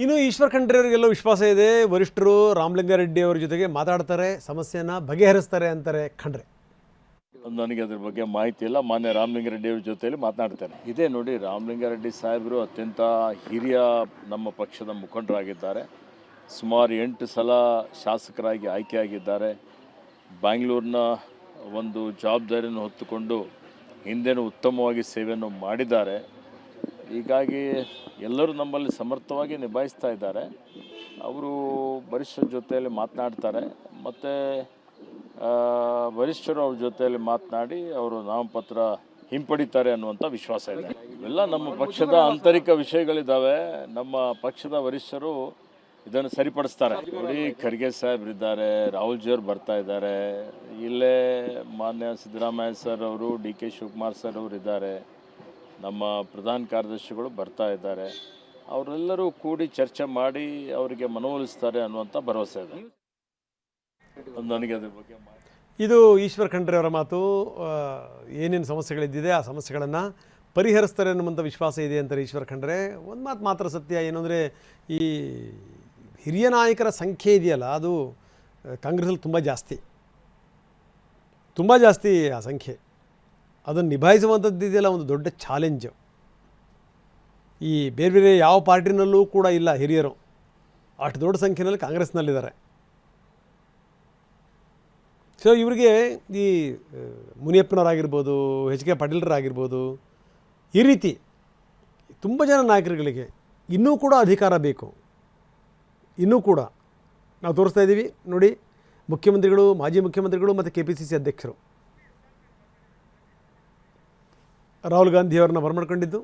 ಇನ್ನು ಈಶ್ವರ್ ಖಂಡ್ರೆ ಅವರಿಗೆಲ್ಲೋ ವಿಶ್ವಾಸ ಇದೆ, ವರಿಷ್ಠರು ರಾಮಲಿಂಗಾರೆಡ್ಡಿ ಅವರ ಜೊತೆಗೆ ಮಾತಾಡ್ತಾರೆ, ಸಮಸ್ಯೆನ ಬಗೆಹರಿಸ್ತಾರೆ ಅಂತಾರೆ ಖಂಡ್ರೆ. ನನಗೆ ಅದ್ರ ಬಗ್ಗೆ ಮಾಹಿತಿ ಇಲ್ಲ. ಮಾನ್ಯ ರಾಮಲಿಂಗಾರೆಡ್ಡಿ ಅವ್ರ ಜೊತೆಯಲ್ಲಿ ಮಾತನಾಡ್ತೇನೆ. ಇದೇ ನೋಡಿ, ರಾಮಲಿಂಗಾರೆಡ್ಡಿ ಸಾಹೇಬರು ಅತ್ಯಂತ ಹಿರಿಯ ನಮ್ಮ ಪಕ್ಷದ ಮುಖಂಡರಾಗಿದ್ದಾರೆ. ಸುಮಾರು 8 ಸಲ ಶಾಸಕರಾಗಿ ಆಯ್ಕೆಯಾಗಿದ್ದಾರೆ. ಬ್ಯಾಂಗ್ಳೂರಿನ ಒಂದು ಜವಾಬ್ದಾರಿಯನ್ನು ಹೊತ್ತುಕೊಂಡು ಹಿಂದೆನೂ ಉತ್ತಮವಾಗಿ ಸೇವೆಯನ್ನು ಮಾಡಿದ್ದಾರೆ. ಹೀಗಾಗಿ ಎಲ್ಲರೂ ನಮ್ಮಲ್ಲಿ ಸಮರ್ಥವಾಗಿ ನಿಭಾಯಿಸ್ತಾ ಇದ್ದಾರೆ. ಅವರು ವರಿಷ್ಠರ ಜೊತೆಯಲ್ಲಿ ಮಾತನಾಡ್ತಾರೆ ಮತ್ತು ವರಿಷ್ಠರು ಅವ್ರ ಜೊತೆಯಲ್ಲಿ ಮಾತನಾಡಿ ಅವರು ನಾಮಪತ್ರ ಹಿಂಪಡಿತಾರೆ ಅನ್ನುವಂಥ ವಿಶ್ವಾಸ ಇದೆ. ಇವೆಲ್ಲ ನಮ್ಮ ಪಕ್ಷದ ಆಂತರಿಕ ವಿಷಯಗಳಿದ್ದಾವೆ. ನಮ್ಮ ಪಕ್ಷದ ವರಿಷ್ಠರು ಇದನ್ನು ಸರಿಪಡಿಸ್ತಾರೆ. ನೋಡಿ, ಖರ್ಗೆ ಸಾಹೇಬ್ರಿದ್ದಾರೆ, ರಾಹುಲ್ ಜಿಯವರು ಬರ್ತಾ ಇದ್ದಾರೆ, ಇಲ್ಲೇ ಮಾನ್ಯ ಸಿದ್ದರಾಮಯ್ಯ ಸರ್ ಅವರು, ಡಿ ಕೆ ಶಿವಕುಮಾರ್ ಸರ್ ಅವರು ಇದ್ದಾರೆ, ನಮ್ಮ ಪ್ರಧಾನ ಕಾರ್ಯದರ್ಶಿಗಳು ಬರ್ತಾ ಇದ್ದಾರೆ. ಅವರೆಲ್ಲರೂ ಕೂಡಿ ಚರ್ಚೆ ಮಾಡಿ ಅವರಿಗೆ ಮನವೊಲಿಸ್ತಾರೆ ಅನ್ನುವಂಥ ಭರವಸೆ ಇದೆ. ನನಗೆ ಅದ್ರ ಬಗ್ಗೆ ಇದು ಈಶ್ವರ್ ಖಂಡ್ರೆ ಅವರ ಮಾತು. ಏನೇನು ಸಮಸ್ಯೆಗಳಿದ್ದಿದೆ ಆ ಸಮಸ್ಯೆಗಳನ್ನು ಪರಿಹರಿಸ್ತಾರೆ ಅನ್ನುವಂಥ ವಿಶ್ವಾಸ ಇದೆ ಅಂತಾರೆ ಈಶ್ವರ್ ಖಂಡ್ರೆ. ಒಂದು ಮಾತು ಮಾತ್ರ ಸತ್ಯ, ಏನು ಅಂದರೆ ಈ ಹಿರಿಯ ನಾಯಕರ ಸಂಖ್ಯೆ ಇದೆಯಲ್ಲ, ಅದು ಕಾಂಗ್ರೆಸ್ಸಲ್ಲಿ ತುಂಬ ಜಾಸ್ತಿ ಆ ಸಂಖ್ಯೆ. ಅದನ್ನು ನಿಭಾಯಿಸುವಂಥದ್ದು ಇದೆಯಲ್ಲ, ಒಂದು ದೊಡ್ಡ ಚಾಲೆಂಜು. ಈ ಬೇರೆ ಬೇರೆ ಯಾವ ಪಾರ್ಟಿನಲ್ಲೂ ಕೂಡ ಇಲ್ಲ ಹಿರಿಯರು ಅಷ್ಟು ದೊಡ್ಡ ಸಂಖ್ಯೆಯಲ್ಲಿ ಕಾಂಗ್ರೆಸ್ನಲ್ಲಿದ್ದಾರೆ. ಸೊ ಇವರಿಗೆ ಈ ಮುನಿಯಪ್ಪನವರಾಗಿರ್ಬೋದು, ಎಚ್ ಕೆ ಪಾಟೀಲರಾಗಿರ್ಬೋದು, ಈ ರೀತಿ ತುಂಬ ಜನ ನಾಯಕರುಗಳಿಗೆ ಇನ್ನೂ ಕೂಡ ಅಧಿಕಾರ ಬೇಕು. ಇನ್ನೂ ಕೂಡ ನಾವು ತೋರಿಸ್ತಾ ಇದ್ದೀವಿ ನೋಡಿ, ಮುಖ್ಯಮಂತ್ರಿಗಳು, ಮಾಜಿ ಮುಖ್ಯಮಂತ್ರಿಗಳು ಮತ್ತು KPCC ಅಧ್ಯಕ್ಷರು ರಾಹುಲ್ ಗಾಂಧಿಯವರನ್ನ ಬರಮಾಡ್ಕೊಂಡಿದ್ದು,